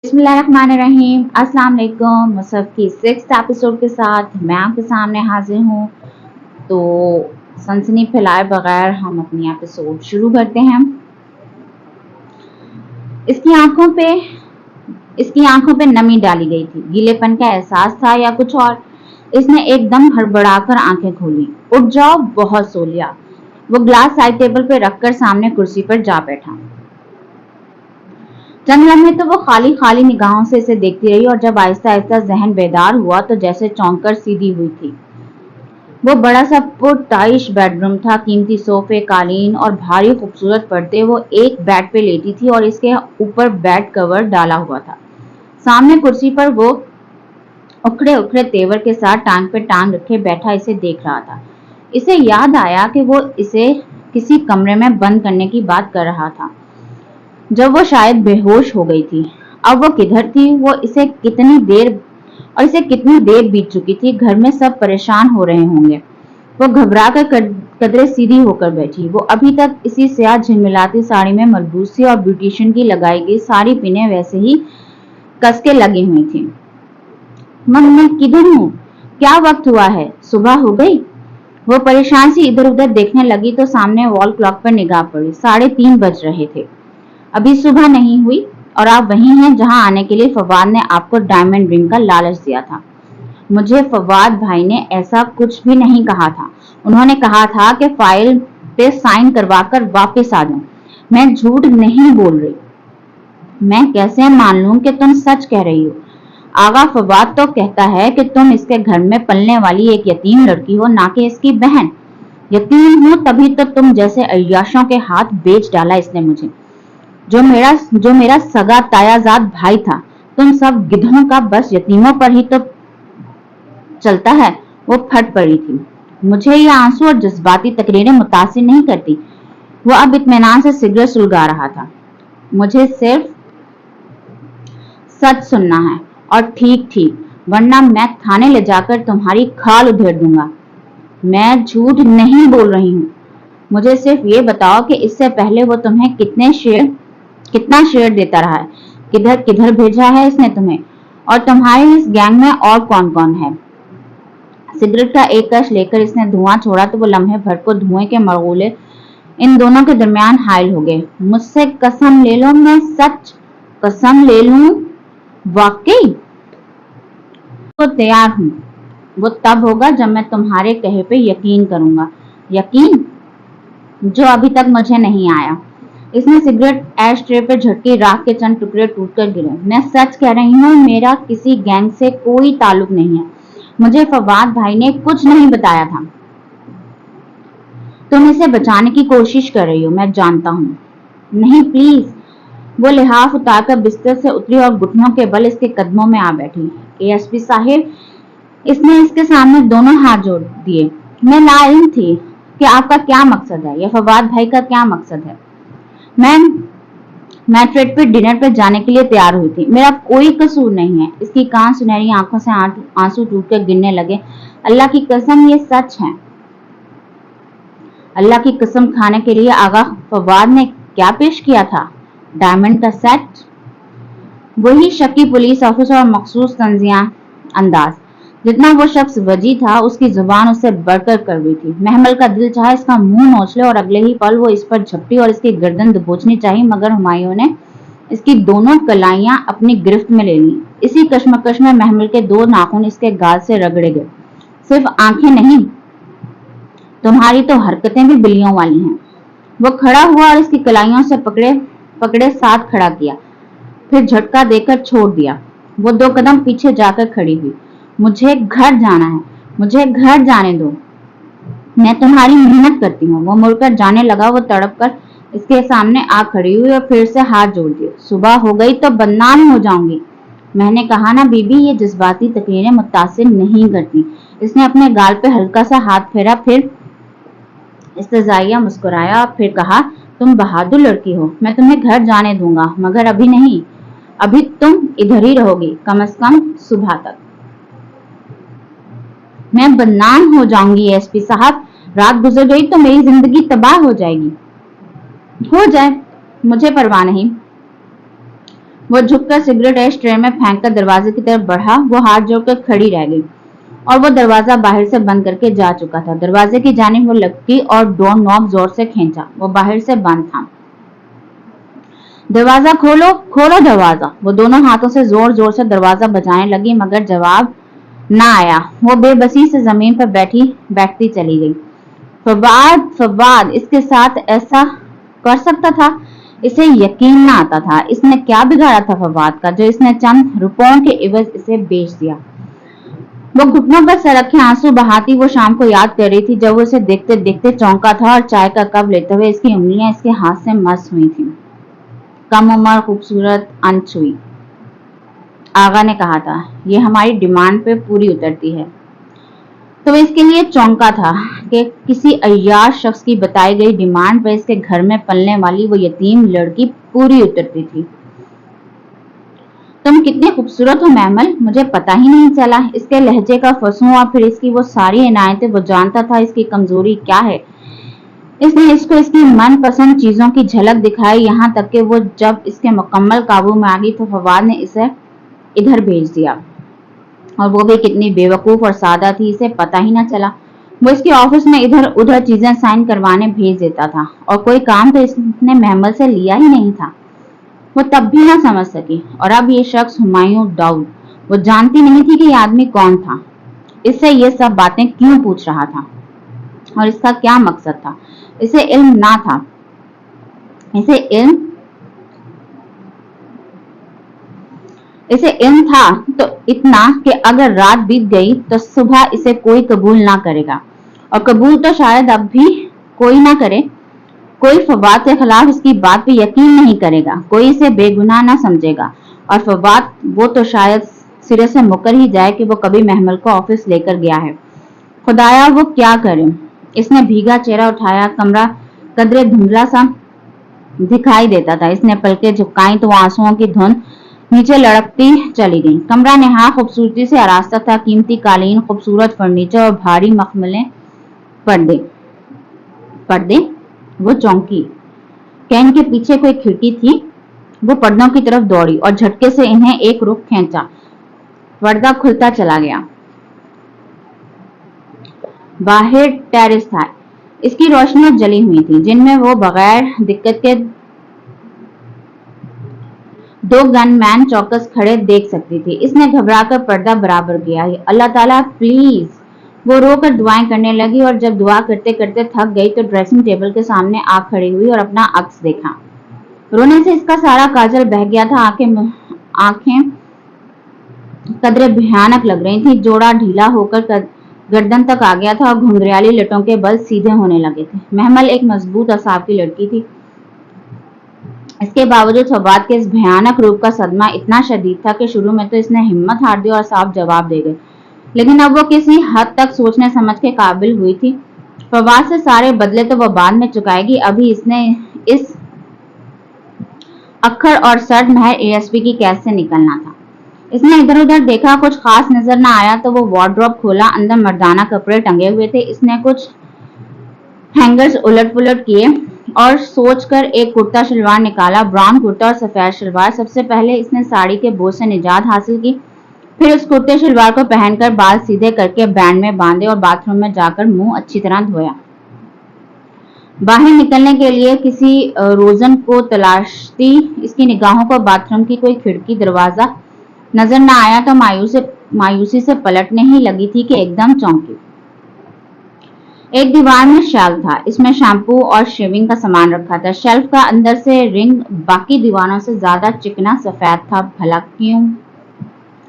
बिस्मिल्लाहिर्रहमानिर्रहीम। अस्सलाम वालेकुम। मुसहफ की 6th एपिसोड के साथ मैं आपके सामने हाजिर हूँ। तो सनसनी फैलाए बगैर हम अपनी एपिसोड शुरू करते हैं। इसकी आंखों पे नमी डाली गई थी। गीलेपन का एहसास था या कुछ और। इसने एकदम हड़बड़ाकर आंखें खोली। उठ जाओ, बहुत सो लिया। वो ग्लास साइड टेबल पे रखकर सामने कुर्सी पर जा बैठा। चंद लम्हे तो वो खाली खाली निगाहों से इसे देखती रही और जब आहिस्ता आहिस्ता जहन बेदार हुआ तो जैसे चौंक कर सीधी हुई थी। वो बड़ा सा पुरताइश बेडरूम था। कीमती सोफे, कालीन और भारी खूबसूरत पर्दे। वो एक बेड पे लेटी थी और इसके ऊपर बेड कवर डाला हुआ था। सामने कुर्सी पर वो उखड़े उखड़े तेवर के साथ टांग पे टांग रखे बैठा इसे देख रहा था। इसे याद आया कि वो इसे किसी कमरे में बंद करने की बात कर रहा था जब वो शायद बेहोश हो गई थी। अब वो किधर थी? इसे कितनी देर बीत चुकी थी। घर में सब परेशान हो रहे होंगे। वो घबरा कर कदरे सीधी होकर बैठी। वो अभी तक इसी स्याह झिलमिलाती साड़ी में मलबूस थी और ब्यूटिशियन की लगाई गई सारी पिनें वैसे ही कसके लगी हुई थी। मैं किधर हूँ? क्या वक्त हुआ है? सुबह हो गई? वो परेशान सी इधर उधर देखने लगी तो सामने वॉल क्लॉक पर निगाह पड़ी। 3:30 बज रहे थे। अभी सुबह नहीं हुई और आप वही हैं जहां आने के लिए फवाद ने आपको डायमंड रिंग का लालच दिया था। मुझे फवाद भाई ने ऐसा कुछ भी नहीं कहा था। उन्होंने कहा था कि फाइल पे साइन करवाकर वापस आ जाऊं। मैं झूठ नहीं बोल रही। मैं कैसे मान लूं कि तुम सच कह रही हो? आगा फवाद तो कहता है कि तुम इसके घर में पलने वाली एक यतीम लड़की हो, ना कि इसकी बहन। यतीम हूं तभी तो तुम जैसे अय्याशों के हाथ बेच डाला इसने मुझे, जो मेरा सगा तायाजाद भाई था। तुम सब गिधों का बस यतीमों पर ही तो चलता है। वो फट पड़ी थी। मुझे ये आंसू और जज्बाती तकरीरें मुतासिर नहीं करती। वो अब इत्मीनान से सिगरेट सुलगा रहा था। मुझे सिर्फ सच सुनना है और ठीक ठीक, वरना मैं थाने ले जाकर तुम्हारी खाल उधेड़ दूंगा। मैं झूठ नहीं बोल रही हूँ। मुझे सिर्फ ये बताओ कि इससे पहले वो तुम्हें कितना शेयर देता रहा है? किधर किधर भेजा है इसने तुम्हें? और तुम्हारे इस गैंग में और कौन कौन है? सिगरेट का एक कश लेकर इसने धुआं छोड़ा तो वो लम्हे भर को धुएं के मरगुले इन दोनों के दरमियान हाइल हो गए। मुझसे कसम ले लो, मैं सच कसम ले लूं, वाकई तो तैयार हूं। वो तब होगा जब मैं तुम्हारे कहे पे यकीन करूंगा। यकीन जो अभी तक मुझे नहीं आया। इसने सिगरेट एश ट्रे पर झटकी, राख के चंद टुकड़े टूटकर गिरे। मैं सच कह रही हूँ, मेरा किसी गैंग से कोई ताल्लुक नहीं है। मुझे फवाद भाई ने कुछ नहीं बताया था। तुम इसे बचाने की कोशिश कर रही हो, मैं जानता हूँ। नहीं प्लीज। वो लिहाफ उतारकर बिस्तर से उतरी और घुटनों के बल इसके कदमों में आ बैठी। एएसपी साहिब, इसने इसके सामने दोनों हाथ जोड़ दिए। मैं नाइल्म थी कि आपका क्या मकसद है या फवाद भाई का क्या मकसद है। मैं मैट्रेट पे डिनर पे जाने के लिए तैयार हुई थी। मेरा कोई कसूर नहीं है। इसकी कान सुनहरी आंखों से आंसू टूटकर गिरने लगे। अल्लाह की कसम, ये सच है। अल्लाह की कसम खाने के लिए आगा फवाद ने क्या पेश किया था? डायमंड का सेट। वही शकी पुलिस ऑफिसर और मखसूस तंजिया अंदाज। जितना वो शख्स वजी था, उसकी जुबान उससे बढ़कर कड़वी थी। महमल का दिल चाहा इसका मुंह नोच ले और अगले ही पल वो इस पर झपटी और इसकी गर्दन दबोचनी चाहिए, मगर हुमायूं ने इसकी दोनों कलाइयां अपनी गिरफ्त में ले ली। इसी कश्मकश में महमल के 2 नाखून इसके गाल से रगड़े गए। सिर्फ आंखें नहीं, तुम्हारी तो हरकतें भी बिल्लियों वाली हैं। वो खड़ा हुआ और इसकी कलाइयों से पकड़े साथ खड़ा किया, फिर झटका देकर छोड़ दिया। वो 2 कदम पीछे जाकर खड़ी हुई। मुझे घर जाना है, मुझे घर जाने दो। मैं तुम्हारी मेहनत करती हूँ। वो मुड़कर जाने लगा। वो तड़प कर इसके सामने आ खड़ी हुई और फिर से हाथ जोड़ दिए। सुबह हो गई तो बदनाम हो जाऊंगी। मैंने कहा ना बीबी, ये जज्बाती तकरीरें मुतासिर नहीं करती। इसने अपने गाल पे हल्का सा हाथ फेरा, फिर इस्तजाइया मुस्कुराया, फिर कहा, तुम बहादुर लड़की हो। मैं तुम्हें घर जाने दूंगा, मगर अभी नहीं। अभी तुम इधर ही रहोगी, कम से कम सुबह तक। मैं बदनाम हो जाऊंगी एसपी साहब। रात गुजर गई तो मेरी जिंदगी तबाह हो जाएगी। हो जाए, मुझे परवाह नहीं। वो झुककर सिगरेट एश ट्रे में फेंक कर दरवाजे की तरफ बढ़ा। वो हाथ जोड़कर खड़ी रह गई और वो दरवाजा बाहर से बंद करके जा चुका था। दरवाजे की जानिब वो लपकी और डोर नॉब जोर से खींचा। वो बाहर से बंद था। दरवाजा खोलो, खोलो दरवाजा। वो दोनों हाथों से जोर जोर से दरवाजा बजाने लगी, मगर जवाब ना आया। वो बेबसी से जमीन पर बैठती चली गई। फवाद इसके साथ ऐसा कर सकता था? इसे यकीन ना आता था। इसने क्या बिगाड़ा था फवाद का, जो इसने चंद रुपयों के इवज इसे बेच दिया। वो घुटनों पर सर रखे आंसू बहाती वो शाम को याद कर रही थी, जब वो इसे देखते देखते चौंका था और चाय का कप लेते हुए इसकी उंगलियां इसके हाथ से मस हुई थी। कम उम्र, खूबसूरत, अनछुई। आगा ने कहा था, ये हमारी डिमांड पे पूरी उतरती है। तो वो इसके लिए चौंका था कि किसी अय्याश शख्स की बताई गई डिमांड पर इसके घर में पलने वाली वो यतीम लड़की पूरी उतरती थी। तुम कितने खूबसूरत हो महमल, मुझे पता ही नहीं चला। इसके लहजे का फसूं और फिर इसकी वो सारी इनायतें। वो जानता था इसकी कमजोरी क्या है। इसने इसको इसकी मनपसंद चीजों की झलक दिखाई, यहाँ तक कि वो जब इसके मुकम्मल काबू में आ गई तो फवाद ने इसे इधर भेज दिया। और वो भी कितनी बेवकूफ और सादा थी, इसे पता ही ना चला। वो इसके ऑफिस में इधर उधर चीजें साइन करवाने भेज देता था और कोई काम तो इसने महमल से लिया ही नहीं था। वो तब भी ना समझ सकी। और अब ये शख्स हुमायूं दाऊद, वो जानती नहीं थी कि ये आदमी कौन था, इससे ये सब बातें क्यों पूछ रहा था और इसका क्या मकसद था। इसे इल्म ना था। इसे इल्म था तो इतना कि अगर रात बीत गई तो सुबह इसे कोई कबूल ना करेगा, और कबूल तो शायद अब भी कोई ना करे। कोई फवाद के खिलाफ इसकी बात पे यकीन नहीं करेगा, कोई इसे बेगुनाह ना समझेगा, और फवाद वो तो शायद सिरे से मुकर ही जाए कि वो कभी महमल को ऑफिस लेकर गया है। खुदाया वो क्या करे। इसने भीगा चेहरा उठाया। कमरा कदरे धुंधला सा दिखाई देता था। इसने पलकें झुकाई तो आंसुओं की धुंध नीचे लड़कती चली गई। कमरा नेहा खूबसूरती से आरास्ता था। कीमती कालीन, खूबसूरत फर्नीचर और भारी मखमले पर्दे। वो चौंकी। कैन के पीछे कोई खिड़की थी। वो पर्दों की तरफ दौड़ी और झटके से इन्हें एक रुख खींचा। पर्दा खुलता चला गया। बाहर टेरेस था। इसकी रोशनियां जली हुई थी, जिनमें वो बगैर दिक्कत के दो गनमैन चौकस खड़े देख सकती थी। इसने घबराकर पर्दा बराबर किया। अल्लाह ताला प्लीज। वो रोकर दुआएं करने लगी और जब दुआ करते करते थक गई तो ड्रेसिंग टेबल के सामने आ खड़ी हुई और अपना अक्स देखा। रोने से इसका सारा काजल बह गया था। आंखें कदरे भयानक लग रही थी। जोड़ा ढीला होकर गर्दन तक आ गया था और घुंघराली लटों के बल सीधे होने लगे थे। महमल एक मजबूत असाब की लड़की थी। इसके बावजूद फवाद के इस भयानक रूप का सदमा इतना शदीद था कि शुरू में तो इसने हिम्मत हार दी और साफ जवाब दे गई, लेकिन अब वो किसी हद तक सोचने समझ के काबिल हुई थी। फवाद से सारे बदले तो वो बाद में चुकाएगी, अभी इसने इस अक्खर और सर्द महर एएसपी की कैद से निकलना था। इसने इधर उधर देखा, कुछ खास नजर ना आया तो वो वार्डरोब खोला। अंदर मर्दाना कपड़े टंगे हुए थे। इसने कुछ हैंगर्स उलट पुलट किए और सोचकर एक कुर्ता शलवार निकाला। ब्राउन कुर्ता और सफेद शलवार। सबसे पहले इसने साड़ी के बोझ से निजात हासिल की, फिर उस कुर्ते शलवार को पहनकर बाल सीधे करके बैंड में बांधे और बाथरूम में जाकर मुंह अच्छी तरह धोया। बाहर निकलने के लिए किसी रोजन को तलाशती इसकी निगाहों को बाथरूम की कोई खिड़की दरवाजा नजर न आया तो मायूसी से पलटने ही लगी थी कि एकदम चौंकी। एक दीवार में शेल्फ था। इसमें शैम्पू और शेविंग का सामान रखा था। शेल्फ का अंदर से रिंग बाकी दीवारों से ज्यादा चिकना सफेद था। भला क्यों?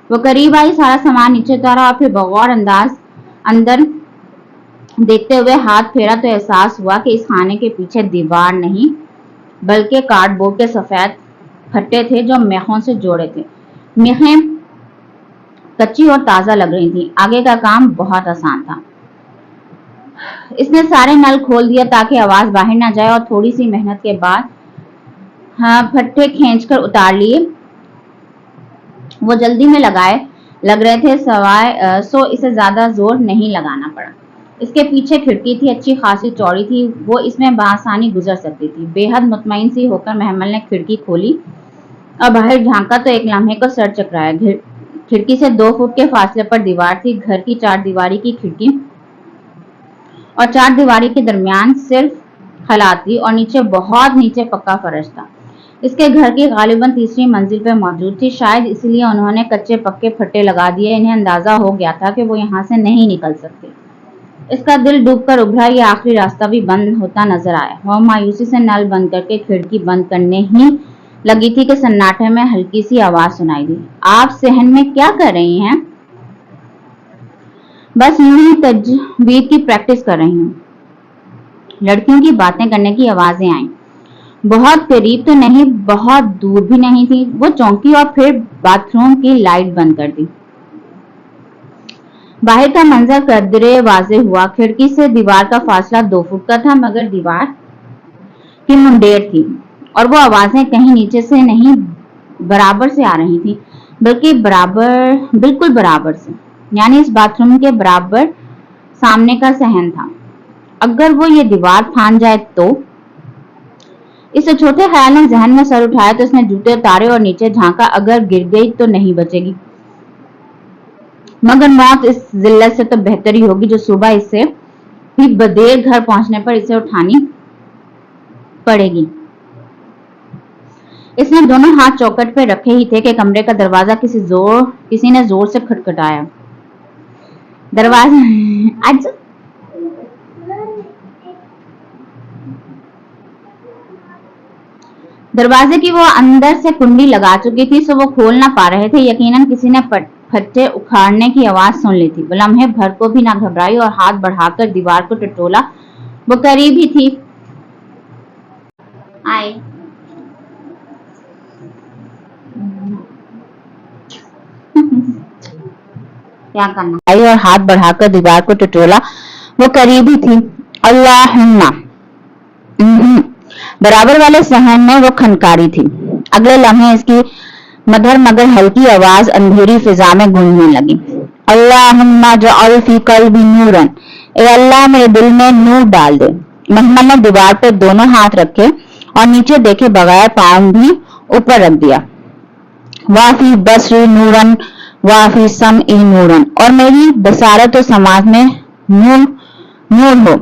वो करीब आई, सारा सामान नीचे उतारा और फिर बगौर अंदाज अंदर देखते हुए हाथ फेरा तो एहसास हुआ कि इस खाने के पीछे दीवार नहीं बल्कि कार्डबोर्ड के सफेद फट्टे थे जो मेखों से जोड़े थे। मेखें कच्ची और ताजा लग रही थी। आगे का काम बहुत आसान था। इसने सारे नल खोल दिया ताकि आवाज बाहर ना जाए और थोड़ी सी मेहनत के बाद फट्टे खींचकर उतार लिए। वो जल्दी में लग रहे थे, सो इसे ज्यादा जोर नहीं लगाना पड़ा। इसके पीछे खिड़की थी, अच्छी खासी चौड़ी थी। वो इसमें बआसानी गुजर सकती थी। बेहद मुतमईन सी होकर महमल ने खिड़की खोली और बाहर झांका तो एक लम्हे को सर चकराया। खिड़की से 2 फुट के फासले पर दीवार थी। घर की 4 दीवारी की खिड़की और 4 दीवारी के दरमियान सिर्फ हलात थी और नीचे बहुत नीचे पक्का फर्श था। इसके घर की गालिबन तीसरी मंजिल पर मौजूद थी। शायद इसलिए उन्होंने कच्चे पक्के फट्टे लगा दिए। इन्हें अंदाजा हो गया था कि वो यहाँ से नहीं निकल सकते। इसका दिल डूबकर उभरा। ये आखिरी रास्ता भी बंद होता नजर आया। वो मायूसी से नल बंद करके खिड़की बंद करने ही लगी थी कि सन्नाटे में हल्की सी आवाज सुनाई दी। आप सहन में क्या कर रही हैं? बस यूं ही तजवीद की प्रैक्टिस कर रही हूँ। लड़कियों की बातें करने की आवाजें आईं। बहुत करीब तो नहीं, बहुत दूर भी नहीं थी। वो चौंकी और फिर बाथरूम की लाइट बंद कर दी। बाहर का मंजर कदरे वाज़ेह हुआ। खिड़की से दीवार का फासला 2 फुट का था, मगर दीवार की मुंडेर थी और वो आवाजें कहीं नीचे से नहीं बराबर से आ रही थी, बल्कि बिल्कुल बराबर से, यानी इस बाथरूम के बराबर सामने का सहन था। अगर वो ये दीवार फांद जाए तो? इस छोटे ख्याल ने जहन में सर उठाया तो उसने जूते उतारे और नीचे झांका। अगर गिर गई तो नहीं बचेगी, मगर मौत इस जिल्लत से तो बेहतर ही होगी जो सुबह इससे भी बदेर घर पहुंचने पर इसे उठानी पड़ेगी। इसने दोनों हाथ चौखट पे रखे ही थे कि कमरे का दरवाजा किसी ने जोर से खटखटाया। दरवाजे की वो अंदर से कुंडी लगा चुकी थी, सो वो खोल ना पा रहे थे। यकीनन किसी ने फट्टे उखाड़ने की आवाज सुन ली थी। वो लम्हे भर को भी ना घबराई और हाथ बढ़ाकर दीवार को टटोला। वो करीब ही थी। आए क्या करना? आई और हाथ बढ़ाकर दीवार को टटोला। वो करीब ही थी। अल्लाहुम्मा। बराबर वाले सहन में वो खनकारी थी। अगले लम्हे इसकी मधुर मगर हल्की आवाज अंधेरी फिजा में गूंजने लगी। अल्लाहुम्मा जअल फी क़ल्बी नूरन। ए अल्लाह, मेरे दिल में नूर डाल दे। महमद ने दीवार पर दोनों हाथ रखे और नीचे देखे बगैर पांव भी ऊपर रख दिया। वाफी बसरी नूरन वाफी समई नूरन। और मेरी बसारत और समाज में नूर हो।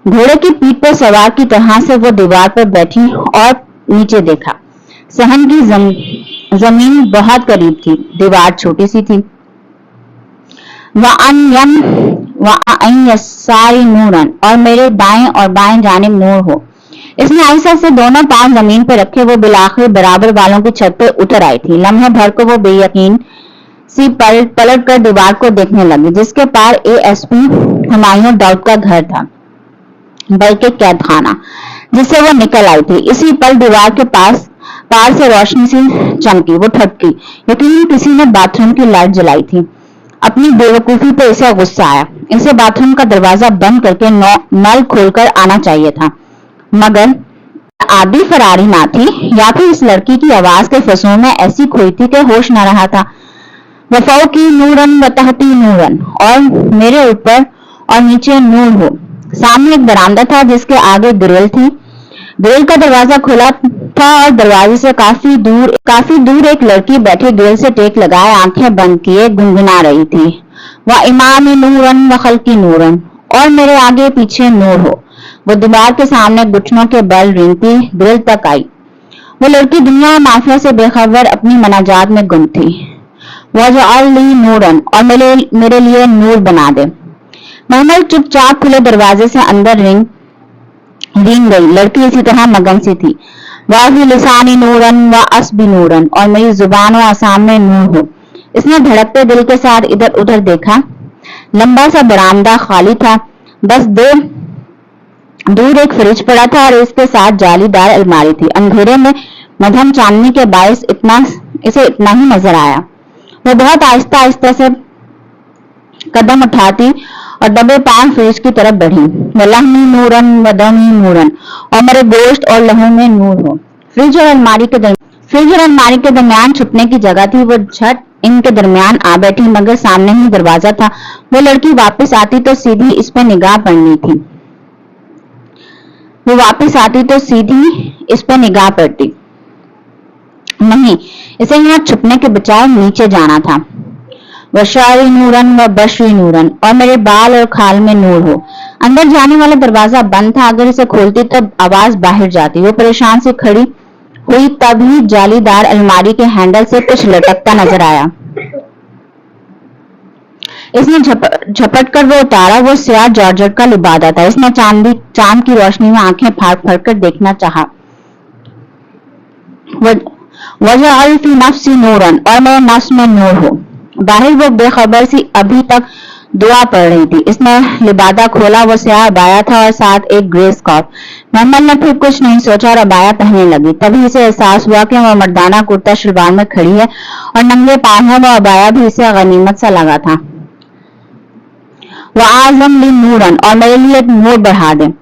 घोड़े की पीठ पर सवार की तरह से वो दीवार पर बैठी और नीचे देखा। सहन की जमीन बहुत करीब थी, दीवार छोटी सी थी। सारी नूरन। और मेरे दाएं और बाएं जानिब नूर हो। इसने आहिस्ता से दोनों पांव जमीन पर रखे। वो बिलाखिर बराबर वालों की छत पर उतर आई थी। लम्हे भर को वो बेयकीन सी पलट कर दीवार को देखने लगी, जिसके पार एएसपी हुमायूं दाऊद का घर था, बल्कि कैदखाना जिससे वो निकल आई थी। इसी पल दीवार के पार से रोशनी सी चमकी। वो ठपकी। यकीनन किसी ने बाथरूम की लाइट जलाई थी। अपनी बेवकूफी पे इसे गुस्सा आया। इसे बाथरूम का दरवाजा बंद करके नल खोलकर आना चाहिए था, मगर आधी फरारी ना थी, या फिर इस लड़की की आवाज के फसों में ऐसी खोई थी कि होश न रहा था। वफाओ की नूरन व तहती नूरन। और मेरे ऊपर और नीचे नूर हो। सामने एक बरामदा था जिसके आगे ग्रिल थी। ग्रिल का दरवाजा खुला था और दरवाजे से काफी दूर एक लड़की बैठी ग्रिल से टेक लगाए आंखें बंद किए गुनगुना रही थी। वह इमामी नूरन व खल्की नूरन। और मेरे आगे पीछे नूर हो। वो दीवार के सामने घुटनों के बल रेंगती ग्रिल तक आई। वो लड़की दुनिया और माफिया से बेखबर अपनी मनाजात में गुम थी। वजअल ली नूरन। और मेरे लिए नूर बना दे। महमल चुपचाप खुले दरवाजे से अंदर रेंग गई। लड़की इसी तरह मगन सी थी। वाही लिसानी नूरन व असबी नूरन। और मेरी जुबान व आसाम में नूर हो। इसने धड़कते दिल के साथ इधर उधर देखा। लंबा सा बरामदा खाली था। बस दूर एक फ्रिज पड़ा था और इसके साथ जालीदार अलमारी थी। अंधेरे में मध्यम चांदनी के बायस इसे इतना ही नजर आया। वो बहुत आहिस्ता आहिस्ता से कदम उठाती और दबे पांव फ्रिज की तरफ बढ़ी। वलहमी नूरन व दमी नूरन। और मेरे गोश्त और लहू में नूर हो। फ्रिज और अलमारी के दरमियान छुपने की जगह थी। वो झट इनके दरमियान आ बैठी, मगर सामने ही दरवाजा था। वो लड़की वापस आती तो सीधी इस पर निगाह पड़ती। नहीं, इसे यहाँ छुपने के बजाय नीचे जाना था। वशारी नूरन व बशरी नूरन, और मेरे बाल और खाल में नूर हो। अंदर जाने वाला दरवाजा बंद था, अगर इसे खोलती तो आवाज बाहर जाती। वो परेशान से खड़ी हुई, तभी जालीदार अलमारी के हैंडल से कुछ लटकता नजर आया। इसने झपट कर वो उतारा। वो स्याह जॉर्जेट का लिबादा था। इसने चांद की रोशनी में आंखें फाड़ फाड़ कर देखना चाहा। वजअल फी नफ्सी नूरन, और मेरे नफ्स में नूर हो। बाहर वो बेखबर सी अभी तक दुआ पढ़ रही थी। इसने लिबादा खोला। वो स्याह अबाया था और साथ एक ग्रे स्कार्फ। मोहम्मद ने फिर कुछ नहीं सोचा और अबाया पहनने लगी। तभी इसे एहसास हुआ कि वो मर्दाना कुर्ता शलवार में खड़ी है और नंगे पांव है। वो अबाया भी इसे गनीमत सा लगा था। वह आजम ली नूरन, और मेरे लिए एक नूर बढ़ा दे।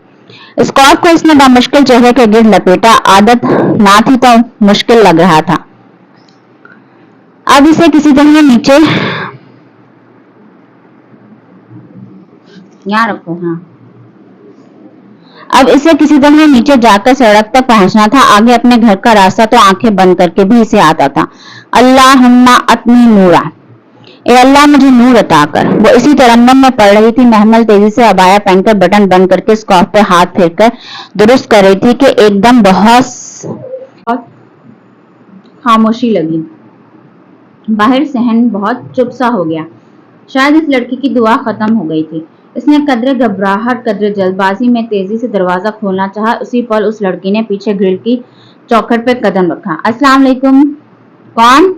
स्कार्फ को इसने बामुश्किल चेहरे के गिर्द लपेटा। आदत ना थी तो मुश्किल लग रहा था। अब इसे किसी तरह नीचे यहाँ रखो। हाँ, अब इसे किसी तरह नीचे जाकर सड़क तक पहुंचना था। आगे अपने घर का रास्ता तो आंखें बंद करके भी इसे आता था। अल्लाहुम्मा अतनी नूरा, ए अल्लाह मुझे नूर अता कर। वो इसी तरन्नुम में पढ़ रही थी। महमल तेजी से अबाया पहनकर बटन बंद करके स्कार्फ पे हाथ फेरकर दुरुस्त कर रही थी कि एकदम बहुत खामोशी लगी। बाहर सहन बहुत चुप सा हो गया। शायद इस लड़की की दुआ खत्म हो गई थी। इसने कदरे घबराहट कदरे जल्दबाजी में तेजी से दरवाजा खोलना चाहा। उसी पल उस लड़की ने पीछे ग्रिल की चौखट पे कदम रखा। अस्सलाम वालेकुम। कौन?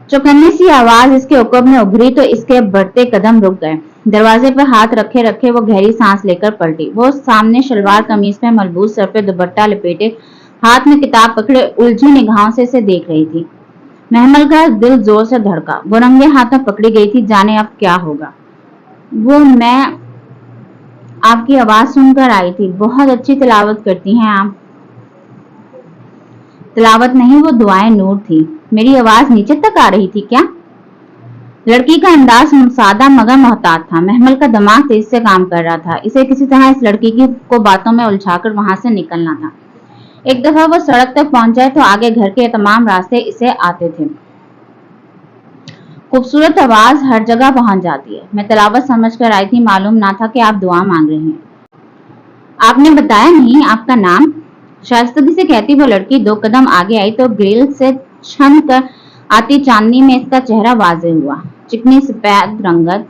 चौकन्नी सी आवाज इसके उकब में उभरी तो इसके बढ़ते कदम रुक गए। दरवाजे पर हाथ रखे रखे वो गहरी सांस लेकर पलटी। वो सामने शलवार कमीज में मलबूस सर पे दुपट्टा लपेटे हाथ में किताब पकड़े उलझी निगाहों से इसे देख रही थी। महमल का दिल जोर से धड़का। वो रंगे हाथों पकड़ी गई थी, जाने अब क्या होगा। वो मैं आपकी आवाज सुनकर आई थी। बहुत अच्छी तिलावत करती हैं आप। तिलावत नहीं, वो दुआएं नूर थी। मेरी आवाज नीचे तक आ रही थी क्या? लड़की का अंदाज सादा मगर मोहतात था। महमल का दिमाग तेज से काम कर रहा था। इसे किसी तरह इस लड़की को बातों में उलझाकर वहां से निकलना था। एक दफा वो सड़क तक पहुंच जाए तो आगे घर के तमाम रास्ते इसे आते थे। खूबसूरत आवाज हर जगह पहुंच जाती है। मैं तिलावत समझ कर आई थी, मालूम ना था कि आप दुआ मांग रहे हैं। आपने बताया नहीं आपका नाम? शाइस्तगी से कहती वो लड़की दो कदम आगे आई तो ग्रिल से छन कर आती चांदनी में इसका चेहरा वाज़ेह हुआ। चिकनी सफेद रंगत,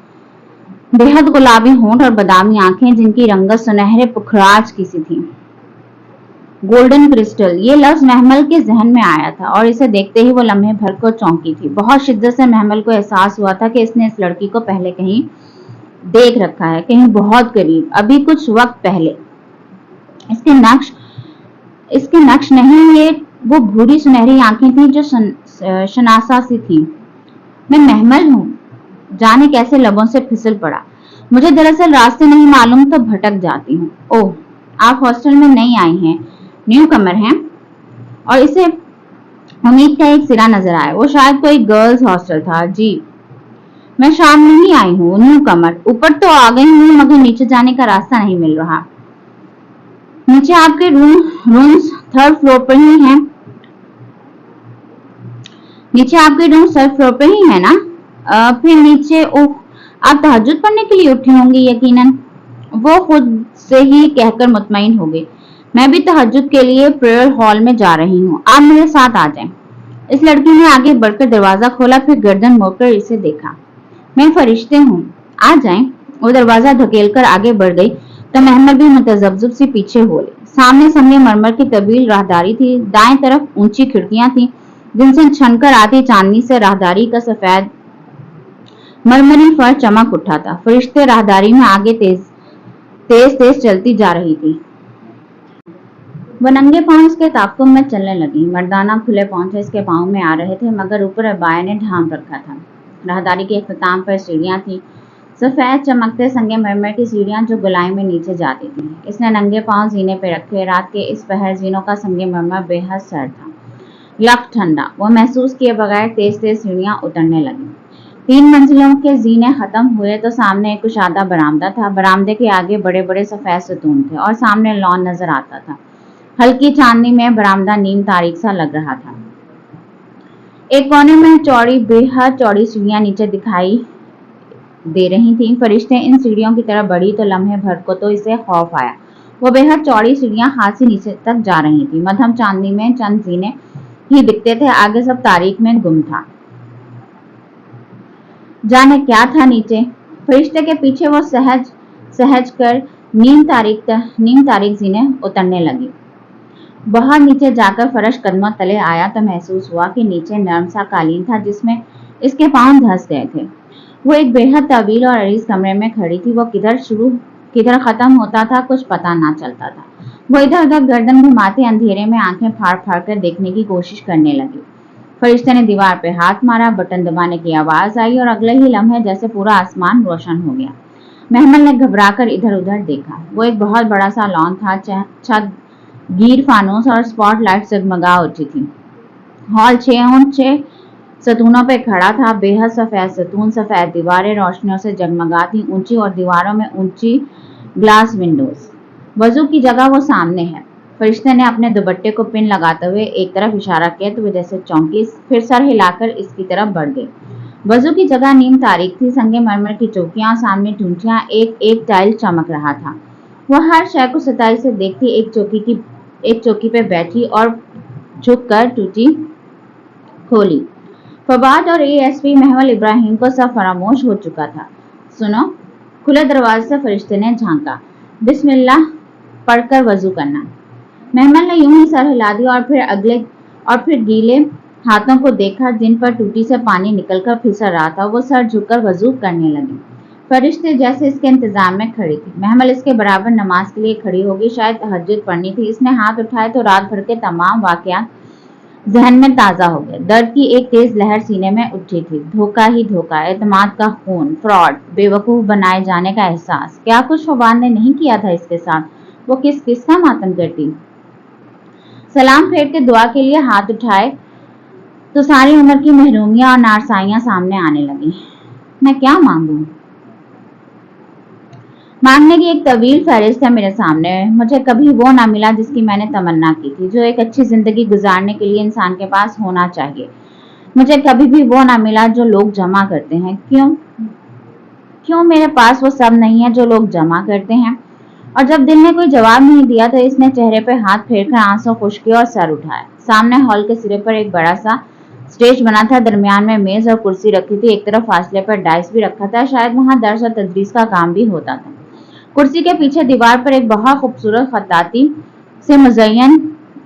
बेहद गुलाबी होंठ और बादामी आंखें जिनकी रंगत सुनहरे पुखराज की सी थी। गोल्डन क्रिस्टल, ये लफ्ज महमल के जहन में आया था और इसे देखते ही वो लम्हे भर को चौंकी थी। बहुत शिद्दत से महमल को एहसास हुआ था कि इसने इस लड़की को पहले कहीं देख रखा है, कहीं बहुत करीब, अभी कुछ वक्त पहले। इसके नक्श नहीं, ये वो भूरी सुनहरी आंखें थी जो शनासा सी थी। मैं महमल हूँ, जाने कैसे लबों से फिसल पड़ा। मुझे दरअसल रास्ते नहीं मालूम तो भटक जाती हूँ। ओह, आप हॉस्टल में नई आई हैं, न्यू कमर हैं? और इसे उम्मीद का एक सिरा नजर आया। वो शायद कोई गर्ल्स हॉस्टल था। जी, मैं शाम में ही आई हूँ, न्यू कमर। ऊपर तो आ गई हूँ मगर नीचे जाने का रास्ता नहीं मिल रहा। नीचे आपके रूम्स थर्ड फ्लोर पर ही हैं। नीचे आपके रूम थर्ड फ्लोर पर ही है ना? फिर नीचे, ओह, आप तहज्जुद पढ़ने के लिए उठी होंगी यकीनन। वो खुद से ही कहकर मुतमईन हो गई। मैं भी तहज्जुद के लिए प्रेयर हॉल में जा रही हूँ, आप मेरे साथ आ जाएं। इस लड़की ने आगे बढ़कर दरवाजा खोला, फिर गर्दन मोड़कर इसे देखा। मैं फरिश्ते हूँ, आ जाएं। वो दरवाजा धकेलकर आगे बढ़ गई तो महमद भी मुतजब्जिब से पीछे हो ले। सामने संगमरमर की तवील राहदारी थी। दाएं तरफ ऊंची खिड़कियां थी जिनसे छनकर आती चांदनी से राहदारी का सफेद मरमरी फर्श चमक उठा था। फरिश्ते राहदारी में आगे तेज चलती जा रही थी। वो नंगे पांव इसके ताक़ुब में चलने लगी। मर्दाना खुले पौंचे इसके पांव में आ रहे थे मगर ऊपर अबाया ने ढांप रखा था। राहदारी के इख्तिताम पर सीढ़ियां थी, सफेद चमकते संगमरमर की सीढ़ियां जो गोलाई में नीचे जाती थी। इसने नंगे पांव जीने पे रखे। रात के इस पहर जीनों का संगमरमर बेहद सर्द था, यक ठंडा। वो महसूस किए बगैर तेज तेज सीढ़ियां उतरने लगी। 3 मंजिलों के जीने खत्म हुए तो सामने एक कुशादा बरामदा था। बरामदे के आगे बड़े बड़े सफेद सतून थे और सामने लॉन नजर आता था। हल्की चांदनी में बरामदा नीम तारीख सा लग रहा था। एक कोने में चौड़ी, बेहद चौड़ी सीढ़ियां नीचे दिखाई दे रही थीं। फरिश्ते इन सीढ़ियों की तरफ बढ़ी तो लम्हे भर को तो इसे खौफ आया। वो बेहद चौड़ी सीढ़ियां हाथ से नीचे तक जा रही थी। मध्यम चांदनी में चंद जीने ही दिखते थे, आगे सब तारीख में गुम था। जाने क्या था नीचे। फरिश्ते के पीछे वो सहज सहज कर नीम तारीख जीने उतरने लगी। बहुत नीचे जाकर फर्श कदमों तले आया तो महसूस हुआ कि नीचे नरम सा कालीन था जिसमें इसके पांव धंस गए थे। वो एक बेहद तवील और अरीज कमरे में खड़ी थी। वो किधर शुरू किधर खत्म होता था कुछ पता ना चलता था। वो इधर उधर गर्दन घुमाते अंधेरे में आंखें फाड़ फाड़ कर देखने की कोशिश करने लगी। फरिश्ते ने दीवार पे हाथ मारा, बटन दबाने की आवाज आई और अगले ही लम्हे जैसे पूरा आसमान रोशन हो गया। महमल ने घबराकर इधर उधर देखा। वो एक बहुत बड़ा सा लॉन था। छत गीर फानूस और स्पॉटलाइट जगमगा उठी थी। हॉल 6 सतूनों पे खड़ा था। बेहद सफेद सतून, सफेद दीवारें रोशनियों से जगमगाती ऊंची और दीवारों में ऊंची ग्लास विंडोज। वजू की जगह वो सामने है। फरिश्ते ने अपने दुपट्टे को पिन लगाते हुए एक तरफ इशारा किया तो वो जैसे चौंकी, फिर सर हिलाकर इसकी तरफ बढ़ गई। वजू की जगह नीम तारीख थी। संगे मरमर की चौकियां, सामने टूंटियां, एक एक टाइल चमक रहा था। वो हर शय को सताई से देखती एक चौकी पे बैठी और झुककर टूटी खोली। फवाद और एएसपी महमल इब्राहिम को सब फरामोश हो चुका था। सुनो, खुले दरवाजे से फरिश्ते ने झांका। बिस्मिल्लाह पढ़कर वजू करना। महमल ने यूं ही सर हिला दिया और फिर गीले हाथों को देखा जिन पर टूटी से पानी निकलकर फिसल रहा था। वो सर झुककर वजू करने लगी। फरिश्ते जैसे इसके इंतजाम में खड़ी थी। महमल इसके बराबर नमाज के लिए खड़ी होगी, शायद तहज्जुद पढ़नी थी। इसने हाथ उठाए तो रात भर के तमाम वाकयात जहन में ताजा हो गए। दर्द की एक तेज लहर सीने में उठी थी। धोखा ही धोखा, एतमाद का खून, फ्रॉड, बेवकूफ बनाए जाने का एहसास। क्या कुछ फवाद ने नहीं किया था इसके साथ? वो किस किस का मातम करती। सलाम फेर के दुआ के लिए हाथ उठाए तो सारी उम्र की महरूमियां और नारसाइयां सामने आने लगी। मैं क्या मांगू? मांगने की एक तवील फहरिस्त है मेरे सामने। मुझे कभी वो ना मिला जिसकी मैंने तमन्ना की थी, जो एक अच्छी जिंदगी गुजारने के लिए इंसान के पास होना चाहिए। मुझे कभी भी वो ना मिला जो लोग जमा करते हैं। क्यों मेरे पास वो सब नहीं है जो लोग जमा करते हैं? और जब दिल ने कोई जवाब नहीं दिया तो इसने चेहरे पर हाथ फेरकर आंसू खुश किए और सर उठाया। सामने हॉल के सिरे पर एक बड़ा सा स्टेज बना था। दरमियान में मेज और कुर्सी रखी थी। एक तरफ फासले पर डाइस भी रखा था। शायद वहां दर्स और तदरीस का काम भी होता था। कुर्सी के पीछे दीवार पर एक बहुत खूबसूरत खत्ताती से मुज़य्यन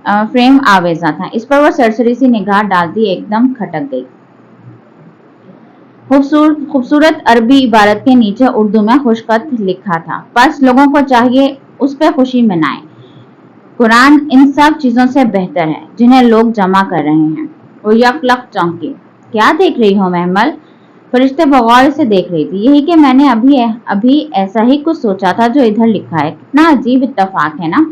फ्रेम आवेजा था। इस पर वो सरसरी सी निगाह डालती एकदम खटक गई। खूबसूरत अरबी इबारत के नीचे उर्दू में खुशखत लिखा था। बस लोगों को चाहिए उस पर खुशी मनाएं। कुरान इन सब चीजों से बेहतर है जिन्हें लोग जमा कर रहे हैं। वो यकलक चौंकी। क्या देख रही हो महमल? फरिश्ते बगौर से देख रही थी। यही कि मैंने अभी ऐसा ही कुछ सोचा था जो इधर लिखा है। कितना अजीब इत्तेफाक है ना?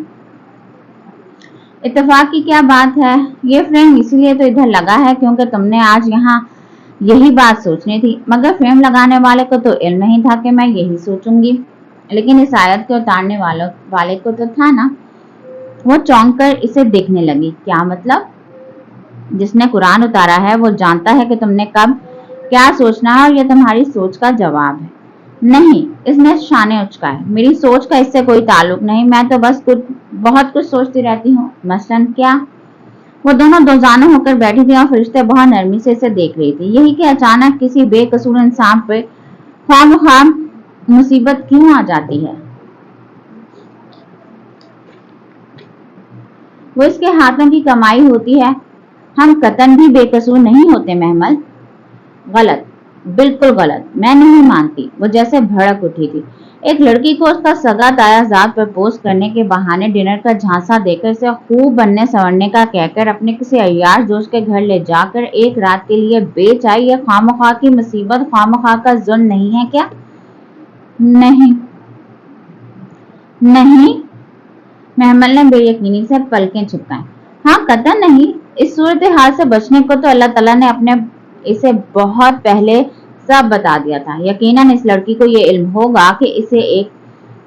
इत्तेफाक की क्या बात है? ये फ्रेम इसीलिए तो इधर लगा है क्योंकि तुमने आज यहाँ यही बात सोचनी थी। मगर फ्रेम लगाने वाले को तो इल्म नहीं था कि मैं यही सोचूंगी, लेकिन इस आयत के उतारने वाले को तो था ना। वो चौंक कर इसे देखने लगी। क्या मतलब? जिसने कुरान उतारा है वो जानता है कि तुमने कब क्या सोचना है और यह तुम्हारी सोच का जवाब है। नहीं, इसने शाने उचकाए। मेरी सोच का इससे कोई ताल्लुक नहीं। मैं तो बस बहुत कुछ सोचती रहती हूँ। मसलन क्या? वो दोनों दोजाना होकर बैठी थी और फरिश्ते बहुत नरमी से इसे देख रही थी। यही कि अचानक किसी बेकसूर इंसान पे ख्वामख्वाह मुसीबत क्यों आ जाती है? वो इसके हाथों की कमाई होती है। हम कतन भी बेकसूर नहीं होते महमल। गलत, बिल्कुल गलत। मैं नहीं मानती। वो जैसे भड़क उठी थी। एक लड़की को उसका सगा तायाजाद प्रपोज करने के बहाने डिनर का झांसा देकर इसे खूब बनने संवरने का कहकर अपने किसी अय्याश दोस्त के घर ले जाकर एक रात के लिए बेच आई। यह खामखा की मुसीबत, खामखा का जुल्म नहीं है क्या? नहीं नहीं, महमल ने बेयकीनी से पलकें झपकाई। हाँ, कतई नहीं। इस सूरत हाल से बचने को तो अल्लाह ताला ने इसे बहुत पहले सब बता दिया था। यकीनन इस लड़की को ये इल्म होगा कि इसे एक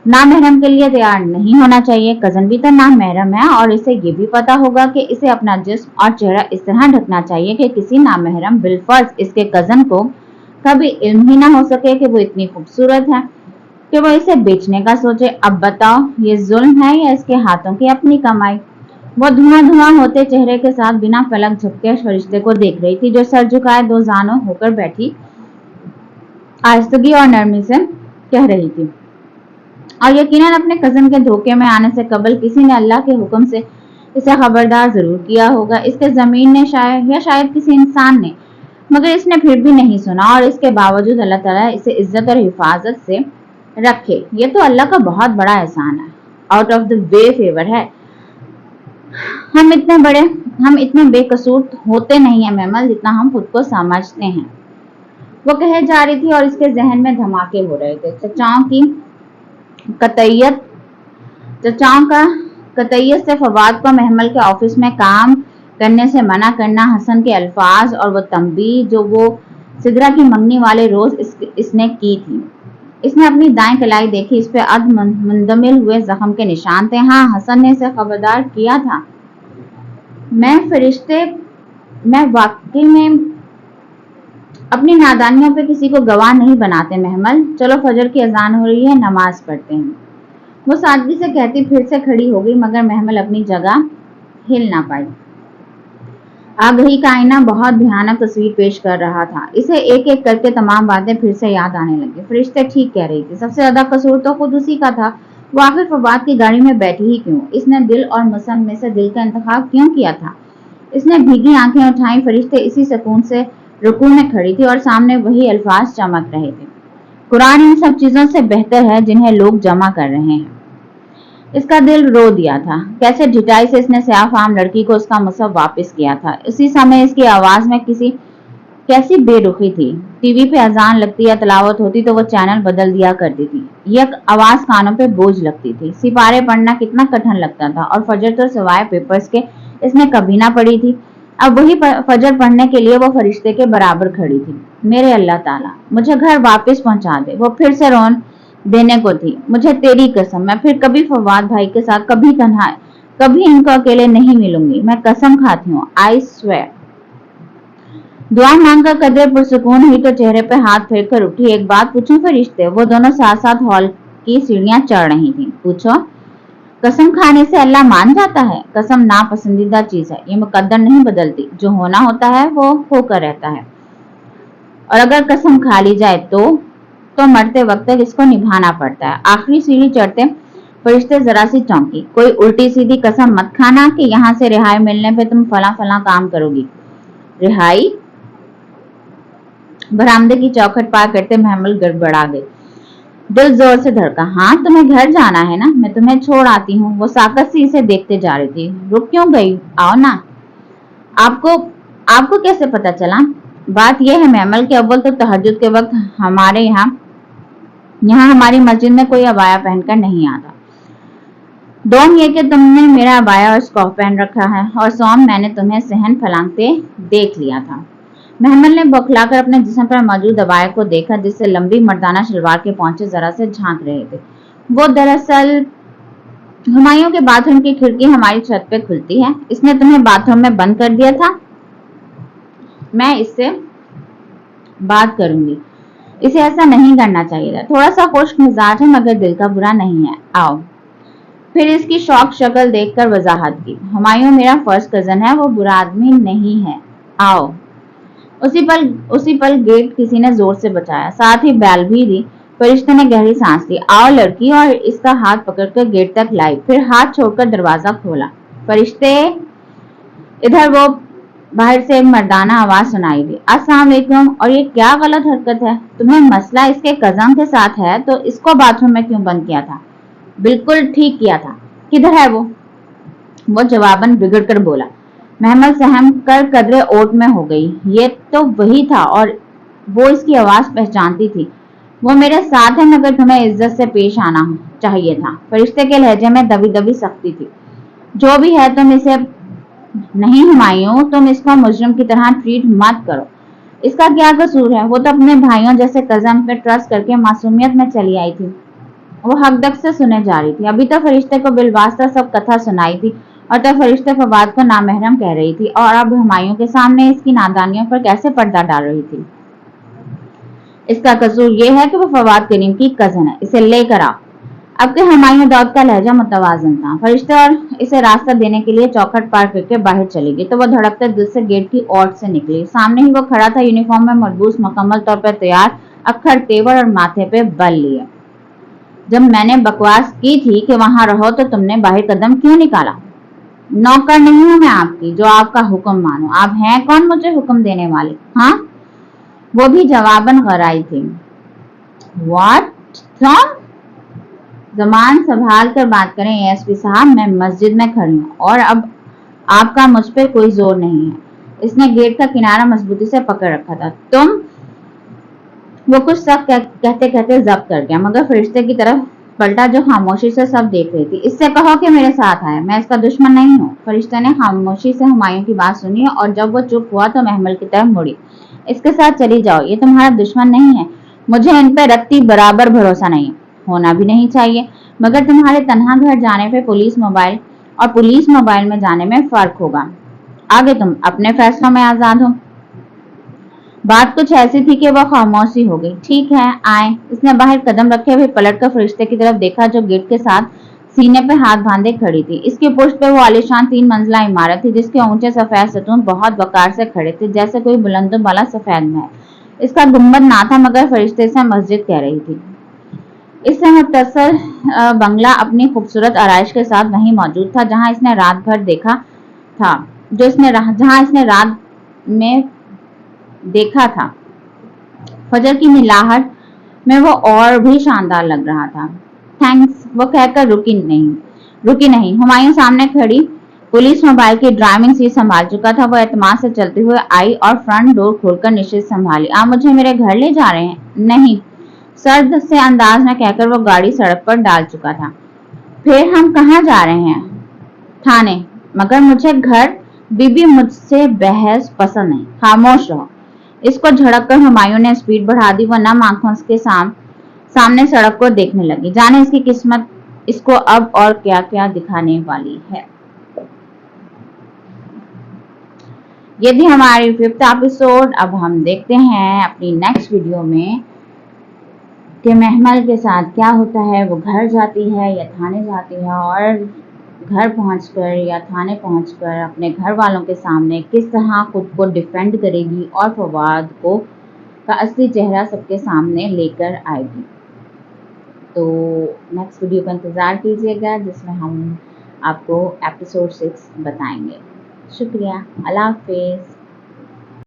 नामहरम के लिए तैयार नहीं होना चाहिए। कजन भी तो नामहरम है और इसे ये भी पता होगा कि इसे अपना जिस्म और चेहरा इस तरह ढकना चाहिए कि किसी नामहरम बिलफर्ज इसके कजन को कभी इल्म ही ना हो सके कि वो इतनी खूबसूरत है कि वो इसे बेचने का सोचे। अब बताओ, ये जुल्म है या इसके हाथों की अपनी कमाई? वो धुआं धुआं होते चेहरे के साथ बिना पलक झपके फरिश्ते को देख रही थी, जो सर झुकाए दो जानों होकर बैठी आहिस्तगी और नरमी से कह रही थी, और यकीनन अपने कजन के धोखे में आने से कबल किसी ने अल्लाह के हुक्म से इसे खबरदार जरूर किया होगा। इसके जमीन ने शायद किसी इंसान ने, मगर इसने फिर भी नहीं सुना, और इसके बावजूद अल्लाह ताला इसे इज्जत और हिफाजत से रखे। ये तो अल्लाह का बहुत बड़ा एहसान है, out of the way favour है। हम इतने बेकसूर होते नहीं है महमल, जितना हम खुद को समझते हैं। वो कहे जा रही थी और इसके जहन में धमाके हो रहे थे। चचाओं का कतईयत से फवाद को महमल के ऑफिस में काम करने से मना करना, हसन के अल्फाज और वो तंबीह जो वो सिदरा की मंगनी वाले रोज इसने की थी। इसने अपनी दाएं कलाई देखी, इस पे अर्ध मुंदमिल हुए जख्म के निशान थे। हाँ, हसन ने इसे खबरदार किया था। मैं वाकई में अपनी नादानियों पे किसी को गवाह नहीं बनाते महमल। चलो, फजर की अजान हो रही है, नमाज पढ़ते हैं। वो सादगी से कहती फिर से खड़ी हो गई, मगर महमल अपनी जगह हिल ना पाई। आगही का आईना बहुत भयानक तस्वीर पेश कर रहा था। इसे एक एक करके तमाम बातें फिर से याद आने लगी। फरिश्ते ठीक कह रही थी, सबसे ज्यादा कसूर तो खुद उसी का था। वो आखिर फवाद की गाड़ी में बैठी ही क्यों? इसने दिल और मसन में से दिल का इंतखाब क्यों किया था? इसने भीगी आंखें उठाई। फरिश्ते इसी सुकून से रुकू में खड़ी थी और सामने वही अल्फाज चमक रहे थे, कुरान इन सब चीजों से बेहतर है जिन्हें लोग जमा कर रहे हैं। इसका दिल रो दिया था। कैसे ढिठाई से इसने स्याह-फाम लड़की को उसका मुसहफ वापस किया था। उसी समय इसकी आवाज में कैसी बेरुखी थी। टीवी पे अजान लगती या तलावत होती तो वो चैनल बदल दिया करती थी। यह आवाज कानों पे बोझ लगती थी। सिपारे पढ़ना कितना कठिन लगता था, और फजर तो सिवाय पेपर्स के इसने कभी ना पढ़ी थी। अब वही फजर पढ़ने के लिए वो फरिश्ते के बराबर खड़ी थी। मेरे अल्लाह ताला, मुझे घर वापस पहुंचा दे। वो फिर से रोन देने को थी। मुझे तेरी कसम, मैं फिर कभी फवाद भाई के साथ कभी तन्हा, कभी इनको अकेले नहीं मिलूंगी। मैं कसम खाती हूँ, आई स्वेयर। दुआ मांगकर कदरे पुरसुकून हुई तो चेहरे पे हाथ फेर कर उठी। एक बात पूछूं फरिश्ते? वो दोनों साथ साथ हॉल की सीढ़ियां चढ़ रही थी। पूछो। कसम खाने से अल्लाह मान जाता है? कसम नापसंदीदा चीज है, ये मुकद्दर नहीं बदलती। जो होना होता है वो होकर रहता है, और अगर कसम खा ली जाए तो मरते वक्त तक इसको निभाना पड़ता है। आखिरी सीढ़ी चढ़ते फरिश्ते जरा सी चौंकी। कोई उल्टी सीधी कसम मत खाना कि यहाँ से रिहाई मिलने पे तुम फला फला काम करोगी। रिहाई? बरामदे की चौखट पार करते महमल गड़बड़ा गई। दिल जोर से धड़का। हाँ, तुम्हें घर जाना है ना? मैं तुम्हें छोड़ आती हूँ। वो साकत सी इसे देखते जा रही थी। रुक क्यों गई? आओ ना। आपको कैसे पता चला? बात यह है महमल के अव्वल तो तहज्जुद के वक्त हमारे यहाँ हमारी मस्जिद में कोई अबाया पहनकर नहीं आता। दोम ये कि तुमने मेरा अबाया और स्कॉफ पहन रखा है, और सोम मैंने तुम्हें सहन फलांगते देख लिया था। महमल ने बौखलाकर अपने जिस्म पर मौजूद अबाया को देखा, जिससे लंबी मर्दाना शलवार के पौंचे जरा से झांक रहे थे। वो दरअसल हुमायूं के बाथरूम की खिड़की हमारी छत पे खुलती है। इसने तुम्हें बाथरूम में बंद कर दिया था। मैं इससे बात करूंगी। इसे ऐसा नहीं करना चाहिए था। थोड़ा सा खुश्क मिजाज है, मगर दिल का बुरा नहीं है। आओ। फिर इसकी शौक शक्ल देखकर वजाहत की। हुमायूं मेरा फर्स्ट कजन है, वो बुरा आदमी नहीं है। आओ। उसी पल गेट किसी ने जोर से बचाया, साथ ही बैल भी दी। फरिश्ते ने गहरी सांस ली। आओ लड़की, और इसका हाथ पकड़कर गेट तक लाई, फिर हाथ छोड़कर दरवाजा खोला। फरिश्ते इधर। वो बाहर से एक मर्दाना आवाज सुनाई दी। अस्सलाम वालेकुम। और ये क्या गलत हरकत है? तुम्हें मसला इसके कजन के साथ है तो इसको बाथरूम में क्यों बंद किया था? बिल्कुल ठीक किया था। किधर है वो जवाबन बिगड़ कर बोला। महमल सहम कर कदरे ओट में हो गई। ये तो वही था, और वो इसकी आवाज पहचानती थी। वो मेरे साथ है, मगर तुम्हें इज्जत से पेश आना चाहिए था। फरिश्ते के लहजे में दबी दबी सख्ती थी। जो भी है, तुम इसे नहीं हुमायूं, तुम इसको मुजरिम की तरह ट्रीट मत करो। इसका क्या कसूर है? वो तो अपने भाइयों जैसे कजन पे ट्रस्ट करके मासूमियत में चली आई थी। वो हकदक से सुने जा रही थी। अभी तो फरिश्ते को बिलवास्ता सब कथा सुनाई थी और तब फरिश्ते फवाद को नामहरम कह रही थी और अब हुमायूं के सामने इसकी नादानियों पर कैसे पर्दा डाल रही थी। इसका कसूर ये है कि वो फवाद करीम की कजन है, इसे लेकर आओ। अब के हुमायूं दौद का लहजा मुतवाजन था। फरिश्ते और इसे रास्ता देने के लिए चौखट पार करके बाहर चली गई तो वो धड़कते दिल से गेट की ओर से निकली। सामने ही वो खड़ा था, यूनिफॉर्म में मलबूस, मुकम्मल तौर पर तैयार, अक्खर तेवर और माथे पे बल लिए। जब मैंने बकवास की थी कि वहां रहो तो तुमने बाहर कदम क्यों निकाला? नौकर नहीं हूं मैं आपकी जो आपका हुक्म मानो। आप हैं कौन मुझे हुक्म देने वाले? हाँ, वो भी जवाबन गराई थी। व्हाट? जबान संभाल कर बात करें एएसपी साहब, मैं मस्जिद में खड़ी हूँ और अब आपका मुझ पर कोई जोर नहीं है। इसने गेट का किनारा मजबूती से पकड़ रखा था। तुम? वो कुछ सब कहते कहते जब्त कर गया, मगर फरिश्ते की तरफ पलटा जो खामोशी से सब देख रही थी। इससे कहो कि मेरे साथ आए, मैं इसका दुश्मन नहीं हूँ। फरिश्ते ने खामोशी से हुमायूं की बात सुनी और जब वो चुप हुआ तो महमल की तरफ मुड़ी। इसके साथ चली जाओ, ये तुम्हारा दुश्मन नहीं है। मुझे इन पे रत्ती बराबर भरोसा नहीं, होना भी नहीं चाहिए, मगर तुम्हारे तनहा घर जाने पे पुलिस मोबाइल में जाने में फर्क होगा। आगे तुम अपने फैसलों में आजाद हो। बात कुछ ऐसी थी कि वह खामोशी हो गई। ठीक है, आए। इसने बाहर कदम रखे हुए पलटकर फरिश्ते की तरफ देखा जो गेट के साथ सीने पे हाथ बांधे खड़ी थी। इसके पुष्ट पे वो आलीशान 3 मंजिला इमारत थी जिसके ऊंचे सफेद सतून बहुत वकार से खड़े थे, जैसे कोई बुलंदों वाला सफेद महल। इसका गुंबद ना था मगर फरिश्ते से मस्जिद कह रही थी। इससे मुख्तसर बंगला अपनी खूबसूरत आराइश के साथ वहीं मौजूद था जहां इसने रात भर देखा था जहां इसने रात में देखा था। फजर की मिलाहट में वो और भी शानदार लग रहा था। थैंक्स, वो कहकर रुकी नहीं। हुमायूं सामने खड़ी पुलिस मोबाइल की ड्राइविंग सीट संभाल चुका था। वो एतमाद से चलते हुए आई और फ्रंट डोर खोलकर निश्चित संभाली। आप मुझे मेरे घर ले जा रहे हैं? नहीं, सर्द से अंदाज में कहकर वो गाड़ी सड़क पर डाल चुका था। फिर हम कहाँ जा रहे हैं? थाने। मगर मुझे घर। बीबी, मुझसे बहस पसंद नहीं, खामोश रहो। इसको झड़क कर हुमायूं ने स्पीड बढ़ा दी। वो नम आंखों के सामने सड़क को देखने लगी। जाने इसकी किस्मत इसको अब और क्या क्या दिखाने वाली है। ये थी हमारी 5th एपिसोड। अब हम देखते हैं अपनी नेक्स्ट वीडियो में कि महमल के साथ क्या होता है। वो घर जाती है या थाने जाती है और घर पहुंचकर या थाने पहुंचकर अपने घर वालों के सामने किस तरह खुद को डिफेंड करेगी और फवाद को का असली चेहरा सबके सामने लेकर आएगी। तो नेक्स्ट वीडियो का इंतज़ार कीजिएगा जिसमें हम आपको एपिसोड 6 बताएंगे। शुक्रिया, अल्लाह हाफिज़।